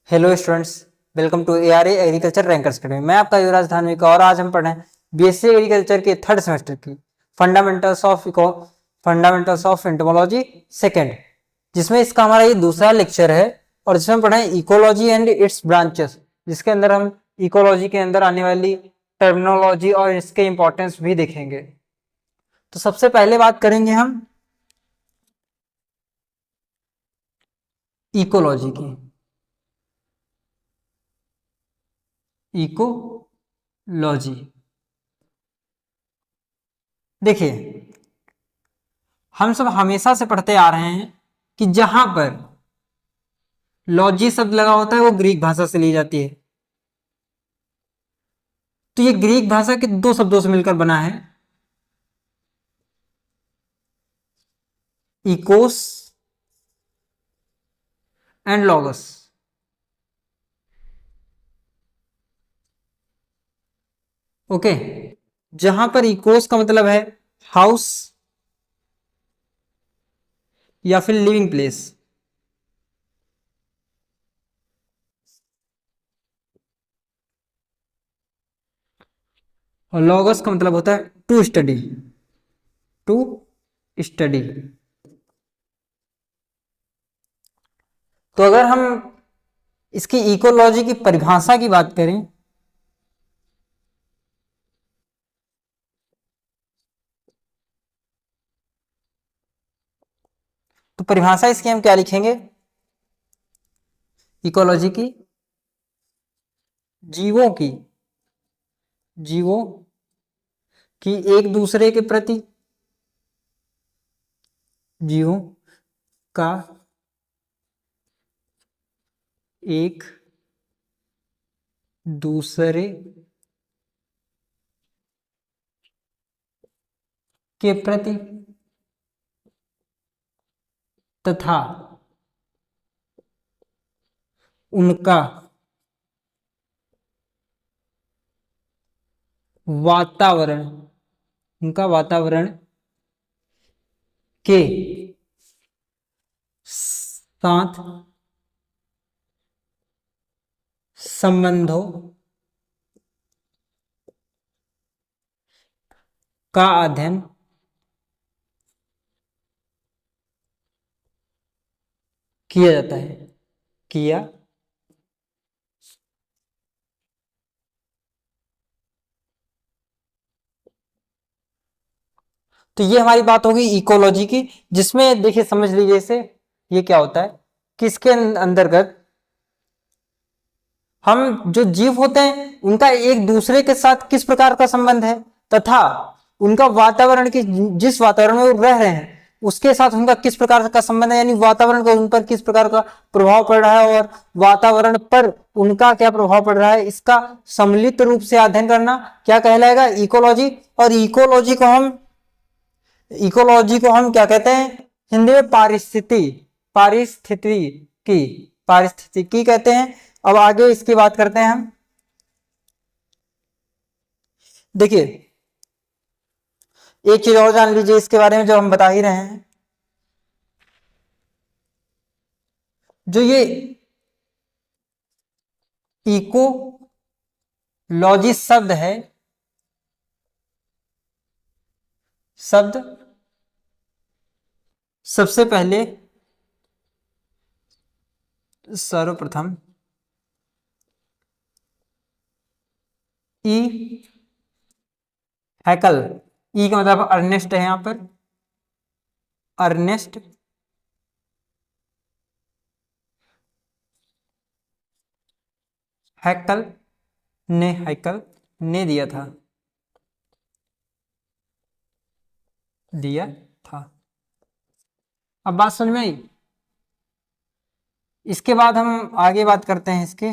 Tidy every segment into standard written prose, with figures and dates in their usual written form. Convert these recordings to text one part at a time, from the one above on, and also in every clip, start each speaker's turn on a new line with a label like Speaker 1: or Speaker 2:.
Speaker 1: Hello students, welcome to ARA agriculture rankers academy. मैं आपका युवराज धानविक और आज हम पढ़ रहे हैं बीएससी एग्रीकल्चर के थर्ड सेमेस्टर की फंडामेंटल्स ऑफ एंटोमोलॉजी सेकंड, जिसमें इसका हमारा ये दूसरा लेक्चर है और जिसमें हम पढ़े इकोलॉजी एंड इट्स ब्रांचेस, जिसके अंदर हम इकोलॉजी के अंदर आने वाली टर्मिनोलॉजी और इसके इंपॉर्टेंस भी देखेंगे। तो सबसे पहले बात करेंगे हम इकोलॉजी की। इकोलॉजी देखिए, हम सब हमेशा से पढ़ते आ रहे हैं कि जहां पर लॉजी शब्द लगा होता है वो ग्रीक भाषा से ली जाती है। तो ये ग्रीक भाषा के दो शब्दों से मिलकर बना है, इकोस एंड लॉगस। ओके, जहां पर इकोस का मतलब है हाउस या फिर लिविंग प्लेस, और लॉगस का मतलब होता है टू स्टडी। To study. तो अगर हम इसकी इकोलॉजी की परिभाषा की बात करें तो परिभाषा इसकी हम क्या लिखेंगे? इकोलॉजी की जीवों की जीवों की एक दूसरे के प्रति, जीवों का एक दूसरे के प्रति तथा उनका वातावरण उनका वातावरण के साथ संबंधों का अध्ययन किया जाता है। किया तो ये हमारी बात होगी इकोलॉजी की, जिसमें देखिए समझ लीजिए इसे, ये क्या होता है कि इसके अंतर्गत हम जो जीव होते हैं उनका एक दूसरे के साथ किस प्रकार का संबंध है तथा उनका वातावरण की, जिस वातावरण में वो रह रहे हैं उसके साथ उनका किस प्रकार का संबंध है, यानी वातावरण का उन पर किस प्रकार का प्रभाव पड़ रहा है और वातावरण पर उनका क्या प्रभाव पड़ रहा है, इसका सम्मिलित रूप से अध्ययन करना क्या कहलाएगा? इकोलॉजी। और इकोलॉजी को हम क्या कहते हैं? हिंदी में पारिस्थितिकी कहते हैं। अब आगे इसकी बात करते हैं हम। देखिए, एक चीज और जान लीजिए इसके बारे में जो हम बता ही रहे हैं, जो ये इकोलॉजी शब्द है, शब्द सबसे पहले सर्वप्रथम ई हैकल, ई का मतलब अर्नेस्ट है, यहां पर अर्नेस्ट हैकल ने दिया था। अब बात समझ में आई? इसके बाद हम आगे बात करते हैं इसके।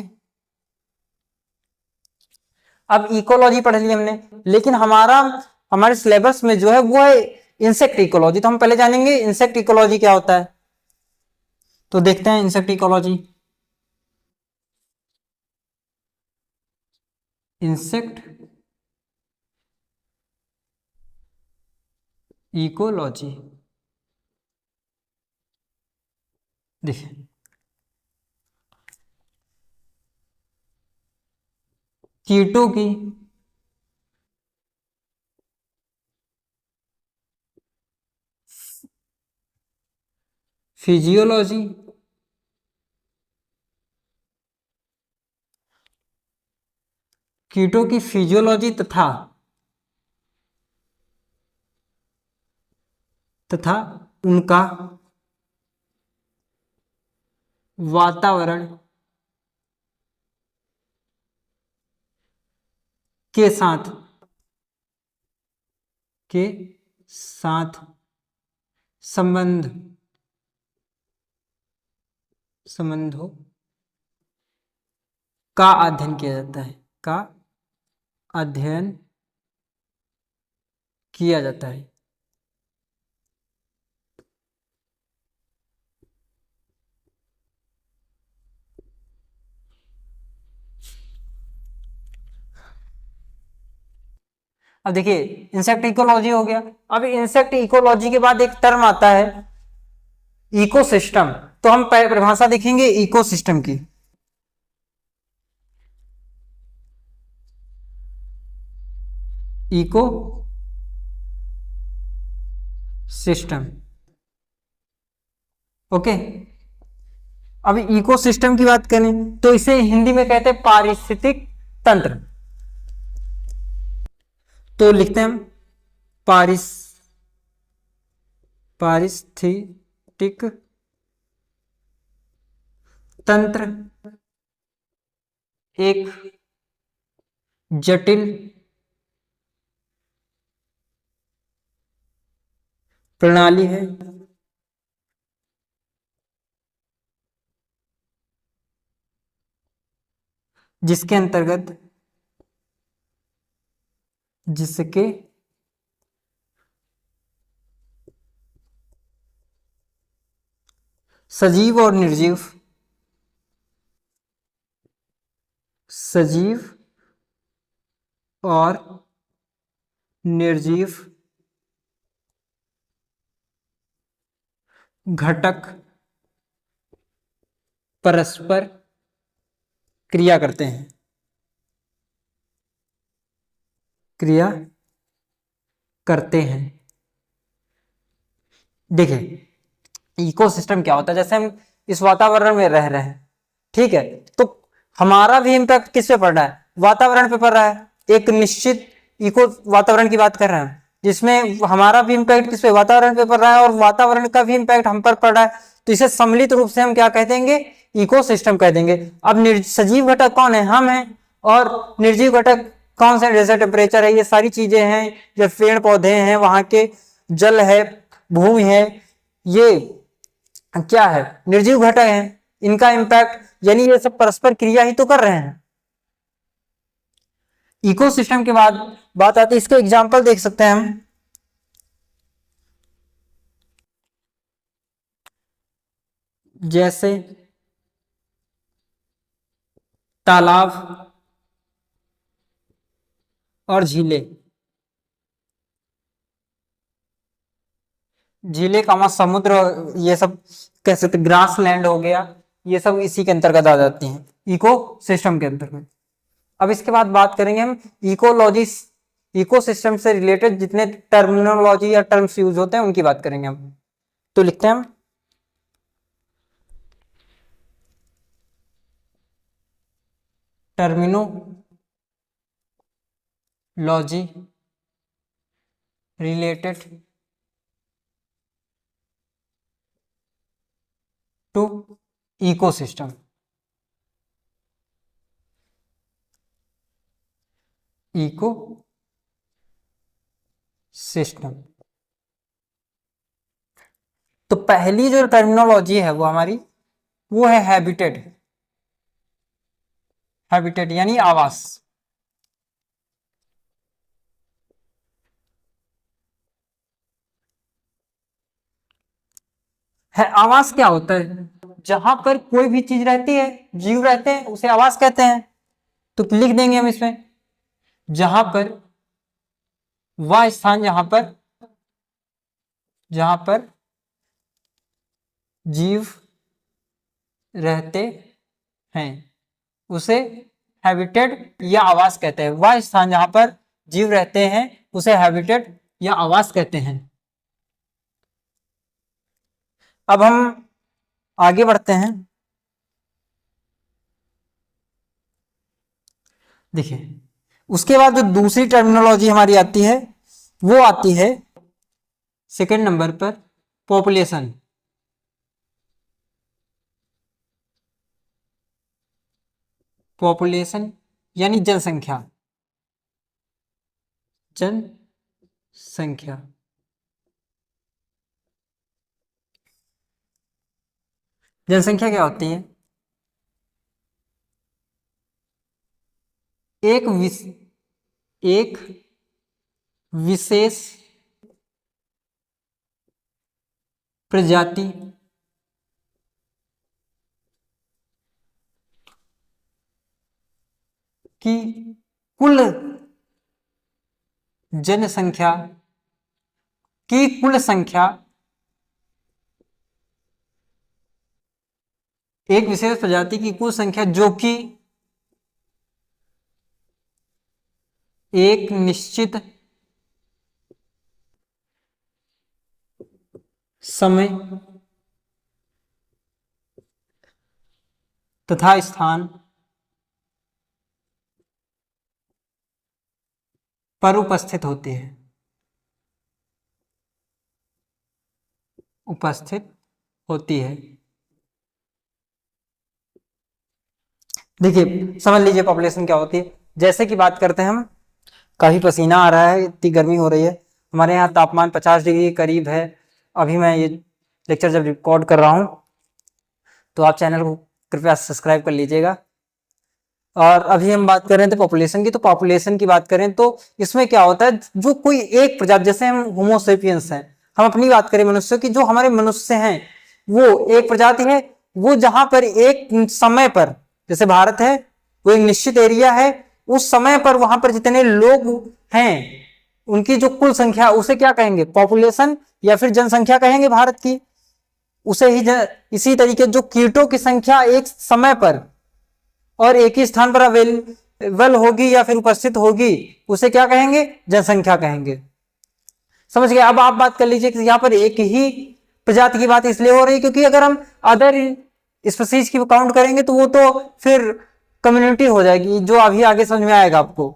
Speaker 1: अब इकोलॉजी पढ़ ली हमने, लेकिन हमारे सिलेबस में जो है वो है इंसेक्ट इकोलॉजी। तो हम पहले जानेंगे इंसेक्ट इकोलॉजी क्या होता है। तो देखते हैं इंसेक्ट इकोलॉजी देखिए, कीटों की फिजियोलॉजी कीटों की फिजियोलॉजी तथा उनका वातावरण के साथ के साथ संबंधों का अध्ययन किया जाता है का अध्ययन किया जाता है। अब देखिए इंसेक्ट इकोलॉजी हो गया। अब इंसेक्ट इकोलॉजी के बाद एक टर्म आता है इकोसिस्टम। तो हम परिभाषा देखेंगे इकोसिस्टम की। Eco system, okay. अब इकोसिस्टम की बात करें तो इसे हिंदी में कहते हैं पारिस्थितिक तंत्र। तो लिखते हैं हम पारिस्थितिक तंत्र एक जटिल प्रणाली है जिसके सजीव और निर्जीव घटक परस्पर क्रिया करते हैं। देखिए इकोसिस्टम क्या होता है, जैसे हम इस वातावरण में रह रहे हैं, ठीक है, तो हमारा भी इंपैक्ट किस पे पड़ रहा है, वातावरण पे पड़ रहा है। एक निश्चित इको वातावरण की बात कर रहे हैं जिसमें हमारा भी इंपैक्ट किस पे, वातावरण पे पड़ रहा है, और वातावरण का भी इंपैक्ट हम पर पड़ रहा है। तो इसे सम्मिलित रूप से हम क्या कह देंगे, इकोसिस्टम कह देंगे। अब सजीव घटक कौन है, हम हैं, और निर्जीव घटक कौन से, जैसे टेम्परेचर है, ये सारी चीजें हैं, जब पेड़ पौधे हैं, वहां के जल है, भूमि है, ये क्या है, निर्जीव घटक हैं। इनका इंपैक्ट यानी ये सब परस्पर क्रिया ही तो कर रहे हैं। इकोसिस्टम के बाद बात आती है, इसके एग्जांपल देख सकते हैं हम, जैसे तालाब और झीलें का समुद्र, ये सब कह सकते, ग्रास लैंड हो गया, ये सब इसी के अंतर्गत आ जाती हैं, इको सिस्टम के अंतर्गत। अब इसके बाद बात करेंगे हम इकोलॉजी, इकोसिस्टम से रिलेटेड जितने टर्मिनोलॉजी या टर्म्स यूज होते हैं उनकी बात करेंगे हम। तो लिखते हैं हम terminology related to ecosystem. Eco system, तो पहली जो टर्मिनोलॉजी है वो हमारी, वो है हैबिटेट। हैबिटेट यानी आवास। है आवास क्या होता है, जहां पर कोई भी चीज रहती है, जीव रहते हैं, उसे आवास कहते हैं। तो लिख देंगे हम इसमें, जहां पर वह स्थान जहां पर जीव रहते हैं उसे हैबिटेट या आवास कहते हैं। वह स्थान जहां पर जीव रहते हैं उसे हैबिटेट या आवास कहते हैं। अब हम आगे बढ़ते हैं। देखिए उसके बाद जो दूसरी टर्मिनोलॉजी हमारी आती है वो आती है सेकंड नंबर पर पॉपुलेशन। पॉपुलेशन यानी जनसंख्या। जनसंख्या जनसंख्या क्या होती है? एक विशेष प्रजाति की कुल जनसंख्या की कुल संख्या, एक विशेष प्रजाति की कुल संख्या जो कि एक निश्चित समय तथा स्थान पर उपस्थित होती है। उपस्थित होती है। देखिए समझ लीजिए पॉपुलेशन क्या होती है। जैसे कि बात करते हैं हम, काफी पसीना आ रहा है, इतनी गर्मी हो रही है, हमारे यहाँ तापमान 50 डिग्री के करीब है। अभी मैं ये लेक्चर जब रिकॉर्ड कर रहा हूँ तो आप चैनल को कृपया सब्सक्राइब कर लीजिएगा। और अभी हम बात कर रहे थे पॉपुलेशन की, तो पॉपुलेशन की बात करें तो इसमें क्या होता है, जो कोई एक प्रजाति, जैसे हम होमो सेपियंस हैं, हम अपनी बात करें मनुष्य की, जो हमारे मनुष्य हैं वो एक प्रजाति है। वो जहां पर एक समय पर, जैसे भारत है वो एक निश्चित एरिया है, उस समय पर वहां पर जितने लोग हैं उनकी जो कुल संख्या, उसे क्या कहेंगे? पॉपुलेशन या फिर जनसंख्या कहेंगे भारत की। उसे ही इसी तरीके जो कीटों की संख्या एक समय पर और एक ही स्थान पर अवेलेबल होगी या फिर उपस्थित होगी, उसे क्या कहेंगे? जनसंख्या कहेंगे। समझ गए? अब आप बात कर लीजिए कि यहाँ पर एक ही प्रजाति की बात इसलिए हो रही है क्योंकि अगर हम अदर स्पीसीज की काउंट करेंगे तो वो तो फिर कम्युनिटी हो जाएगी, जो अभी आगे समझ में आएगा आपको।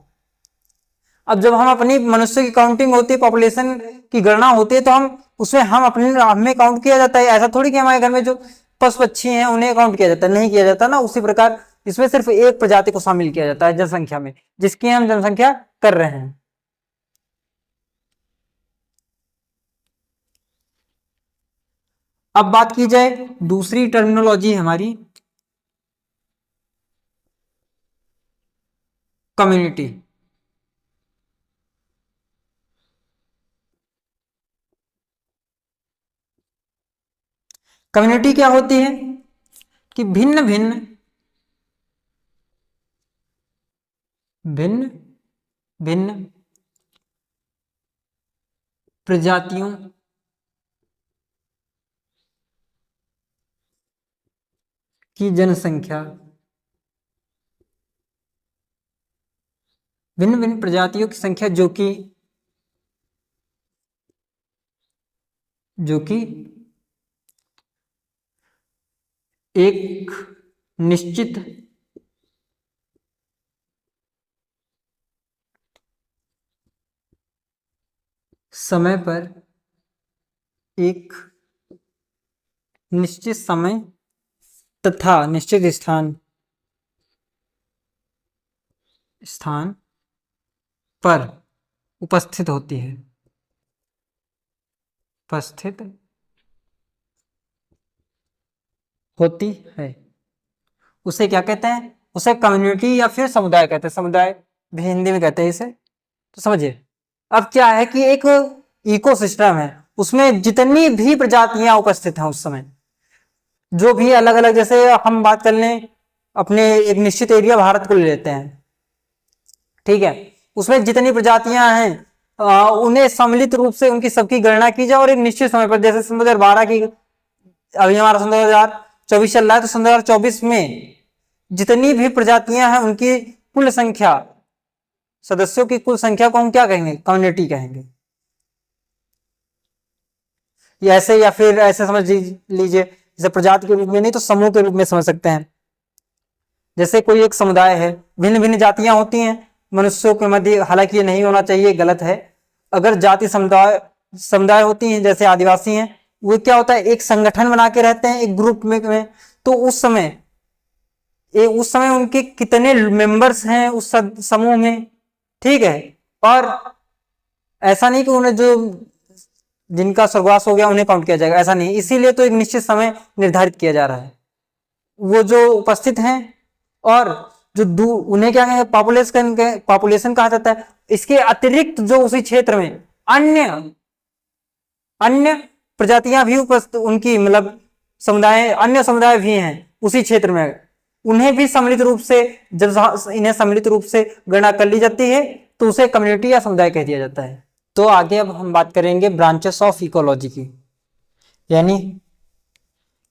Speaker 1: अब जब हम अपनी मनुष्य की काउंटिंग होती है, पॉपुलेशन की गणना होती है, तो हम उसमें हमें काउंट किया जाता है। ऐसा थोड़ी कि हमारे घर में जो पशु पक्षी हैं उन्हें काउंट किया जाता है, नहीं किया जाता ना। उसी प्रकार इसमें सिर्फ एक प्रजाति को शामिल किया जाता है जनसंख्या में, जिसकी हम जनसंख्या कर रहे हैं। अब बात की जाए दूसरी टर्मिनोलॉजी हमारी कम्युनिटी। कम्युनिटी क्या होती है कि भिन्न भिन्न प्रजातियों की जनसंख्या, भिन्न भिन्न प्रजातियों की संख्या जो कि एक निश्चित समय पर, एक निश्चित समय तथा निश्चित स्थान पर उपस्थित होती है। उपस्थित होती है, उसे क्या कहते हैं? उसे कम्युनिटी या फिर समुदाय कहते हैं। समुदाय भी हिंदी में कहते हैं इसे। तो समझिए अब क्या है कि एक इकोसिस्टम है, उसमें जितनी भी प्रजातियां उपस्थित हैं उस समय, जो भी अलग अलग, जैसे हम बात कर लें अपने एक निश्चित एरिया भारत को ले लेते हैं, ठीक है, उसमें जितनी प्रजातियां हैं उन्हें सम्मिलित रूप से उनकी सबकी गणना की जाए और एक निश्चित समय पर, जैसे 2012 की, अभी हमारा 2024 चल रहा है, तो 2024 में जितनी भी प्रजातियां हैं उनकी कुल संख्या, सदस्यों की कुल संख्या को हम क्या कहेंगे, कम्युनिटी कहेंगे। ऐसे या फिर ऐसे समझ लीजिए, जैसे प्रजाति के रूप में नहीं तो समूह के रूप में समझ सकते हैं। जैसे कोई एक समुदाय है, भिन्न भिन्न जातियां होती हैं मनुष्यों के मध्य, हालांकि ये नहीं होना चाहिए, गलत है। अगर जाति समुदाय समुदाय होती हैं, जैसे आदिवासी हैं, वो क्या होता है, एक संगठन बना के रहते हैं एक ग्रुप में। तो उस समय उनके कितने मेंबर्स हैं उस समूह में, ठीक है। और ऐसा नहीं कि उन्हें जो जिनका स्वर्गवास हो गया उन्हें काउंट किया जाएगा, ऐसा नहीं। इसीलिए तो एक निश्चित समय निर्धारित किया जा रहा है। वो जो उपस्थित हैं और जो दूर, उन्हें क्या कहेंगे, पॉपुलेशन कहा जाता है। इसके अतिरिक्त जो उसी क्षेत्र में अन्य प्रजातियां भी उपस्थित, उनकी मतलब अन्य समुदाय भी हैं उसी क्षेत्र में, उन्हें भी सम्मिलित रूप से, जब इन्हें सम्मिलित रूप से गणना कर ली जाती है तो उसे कम्युनिटी या समुदाय कह दिया जाता है। तो आगे अब हम बात करेंगे ब्रांचेस ऑफ इकोलॉजी की, यानी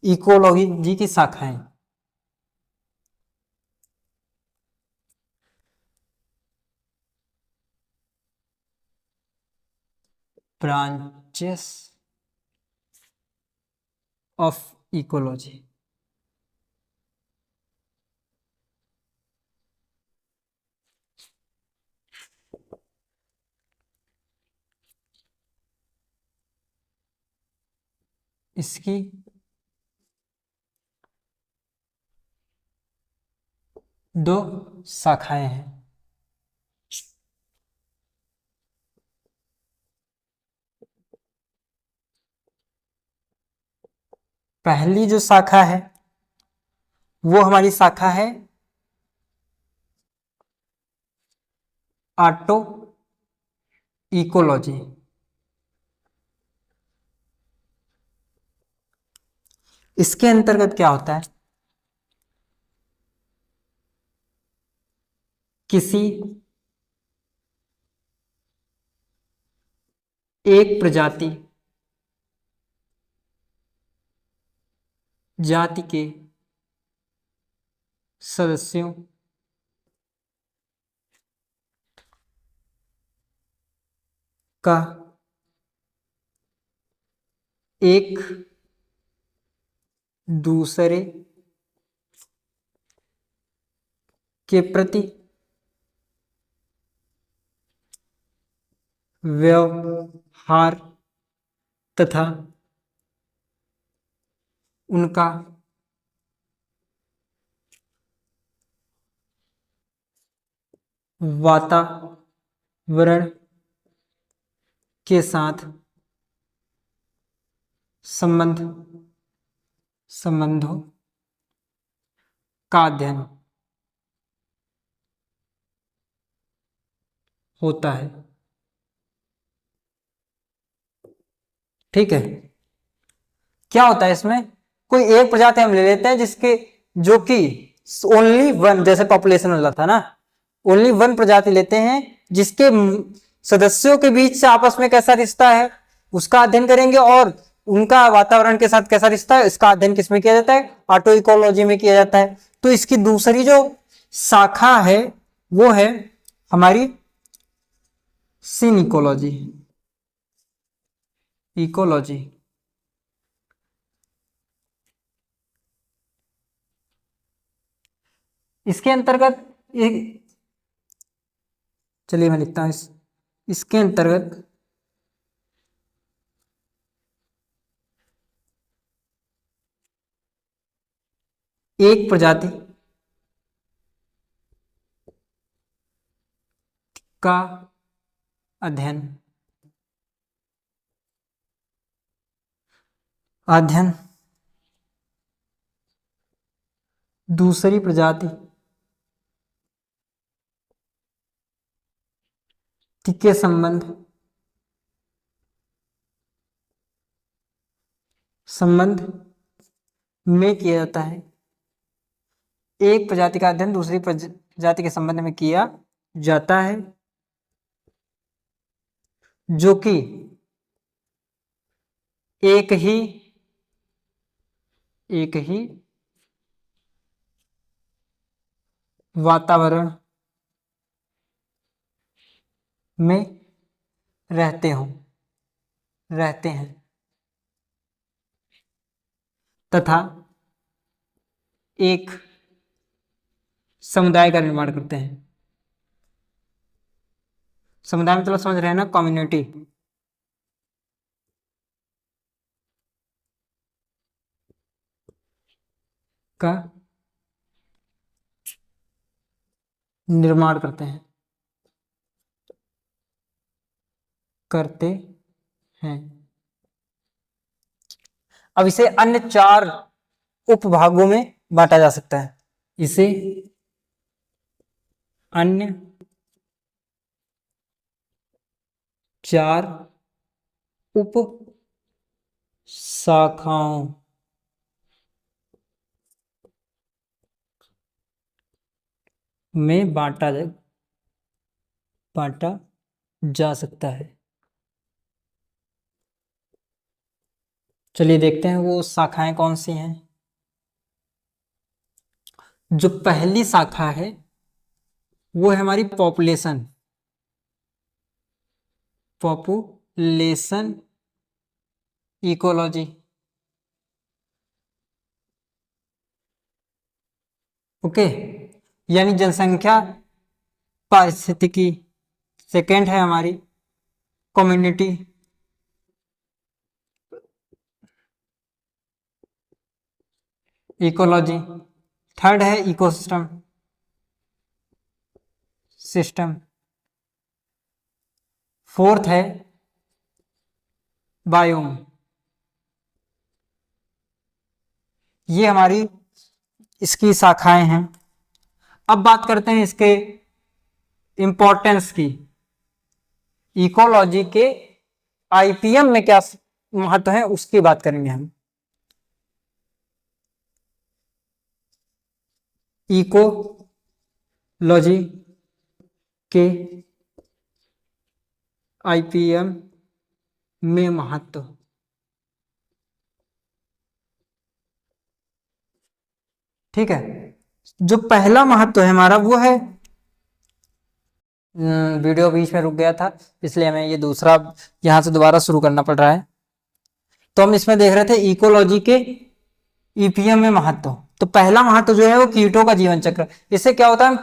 Speaker 1: इकोलॉजी की शाखाएं। ब्रांचेस ऑफ इकोलॉजी, इसकी दो शाखाएं हैं। पहली जो शाखा है वो हमारी शाखा है ऑटो इकोलॉजी। इसके अंतर्गत क्या होता है, किसी एक प्रजाति जाति के सदस्यों का एक दूसरे के प्रति व्यवहार तथा उनका वातावरण के साथ संबंधों का अध्ययन होता है। ठीक है, क्या होता है इसमें, कोई एक प्रजाति हम ले लेते हैं जिसके, जो कि ओनली वन, जैसे पॉपुलेशन वाला था ना, ओनली वन प्रजाति लेते हैं जिसके सदस्यों के बीच से आपस में कैसा रिश्ता है उसका अध्ययन करेंगे, और उनका वातावरण के साथ कैसा रिश्ता है इसका अध्ययन किसमें किया जाता है, ऑटो इकोलॉजी में किया जाता है। तो इसकी दूसरी जो शाखा है वो है हमारी सिनिकोलॉजी, इकोलॉजी। इसके अंतर्गत चलिए मैं लिखता हूं इसके अंतर्गत एक प्रजाति का अध्ययन दूसरी प्रजाति के संबंध में किया जाता है। एक प्रजाति का अध्ययन दूसरी प्रजाति के संबंध में किया जाता है जो कि एक ही वातावरण में रहते हैं तथा एक समुदाय का निर्माण करते हैं। समुदाय मतलब समझ रहे हैं ना, कम्युनिटी। का निर्माण करते हैं। अब इसे अन्य 4 उपभागों में बांटा जा सकता है। इसे अन्य 4 उप शाखाओं में बांटा जा सकता है। चलिए देखते हैं वो शाखाएं कौन सी हैं। जो पहली शाखा है वो है हमारी पॉपुलेशन इकोलॉजी। ओके, यानी जनसंख्या पारिस्थितिकी। सेकेंड है हमारी कम्युनिटी इकोलॉजी। थर्ड है सिस्टम। फोर्थ है बायोम। ये हमारी इसकी शाखाएं हैं। अब बात करते हैं इसके इंपॉर्टेंस की। इकोलॉजी के आईपीएम में क्या महत्व है उसकी बात करेंगे हम। इकोलॉजी के आईपीएम में महत्व। ठीक है, जो पहला महत्व है हमारा वो है, वीडियो बीच में रुक गया था इसलिए हमें ये दूसरा यहां से दोबारा शुरू करना पड़ रहा है। तो हम इसमें देख रहे थे इकोलॉजी के ईपीएम में महत्व। तो पहला महत्व जो है वो कीटों का जीवन चक्र। इससे क्या होता है, हम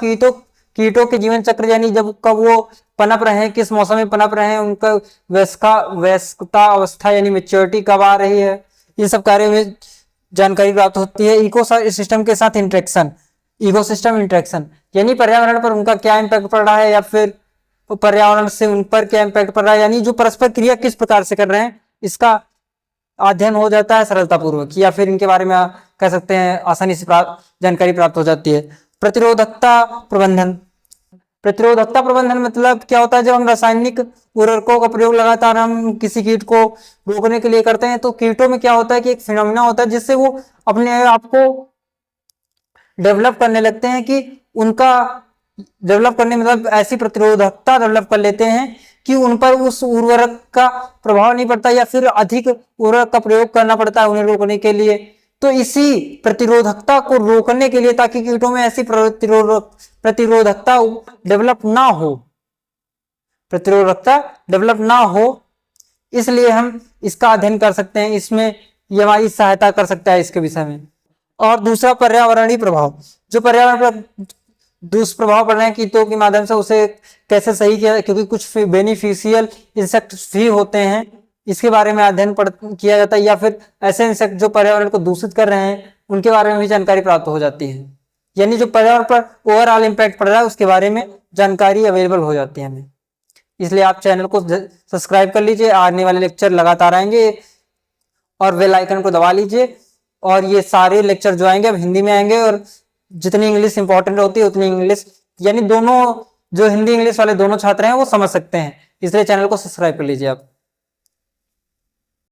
Speaker 1: कीटों के जीवन चक्र यानी जब कब वो पनप रहे हैं, किस मौसम में पनप रहे हैं, उनका वयस्कता अवस्था यानी मेच्योरिटी कब आ रही है, इन सब कार्यों में जानकारी प्राप्त होती है। इकोसिस्टम के साथ इकोसिस्टम इंटरेक्शन यानी पर्यावरण पर उनका क्या इम्पैक्ट पड़ रहा है या फिर पर्यावरण से उन पर क्या इम्पैक्ट पड़ रहा है, यानी जो परस्पर क्रिया किस प्रकार से कर रहे हैं इसका अध्ययन हो जाता है सरलतापूर्वक, या फिर इनके बारे में कह सकते हैं आसानी से जानकारी प्राप्त हो जाती है। प्रतिरोधकता प्रबंधन मतलब क्या होता है, जब हम रासायनिक उर्वरकों का प्रयोग लगातार हम किसी कीट को रोकने के लिए करते हैं तो कीटों में क्या होता है कि एक फिनोमिना होता है जिससे वो अपने आप को डेवलप करने लगते हैं, कि उनका डेवलप करने मतलब ऐसी प्रतिरोधकता डेवलप कर लेते हैं कि उन पर उस उर्वरक का प्रभाव नहीं पड़ता या फिर अधिक उर्वरक का प्रयोग करना पड़ता है उन्हें रोकने के लिए। तो इसी प्रतिरोधकता को रोकने के लिए, ताकि कीटों में ऐसी प्रतिरोधकता डेवलप ना हो, इसलिए हम इसका अध्ययन कर सकते हैं। इसमें ये हमारी सहायता कर सकता है इसके विषय में। और दूसरा पर्यावरणीय प्रभाव, जो पर्यावरण पर दुष्प्रभाव पड़ रहे हैं कीटों के माध्यम से उसे कैसे सही किया, क्योंकि कुछ बेनिफिशियल इंसेक्ट भी होते हैं, इसके बारे में अध्ययन किया जाता है, या फिर ऐसे इंसेक्ट जो पर्यावरण को दूषित कर रहे हैं उनके बारे में भी जानकारी प्राप्त हो जाती है। यानी जो पर्यावरण पर ओवरऑल इम्पैक्ट पड़ रहा है उसके बारे में जानकारी अवेलेबल हो जाती है हमें। इसलिए आप चैनल को सब्सक्राइब कर लीजिए, आने वाले लेक्चर लगातार आएंगे, और बेल आइकन को दबा लीजिए। और ये सारे लेक्चर जो आएंगे अब हिंदी में आएंगे, और जितनी इंग्लिश इंपॉर्टेंट होती है उतनी इंग्लिश, यानी दोनों जो हिंदी इंग्लिश वाले दोनों छात्र हैं वो समझ सकते हैं। इसलिए चैनल को सब्सक्राइब कर लीजिए आप।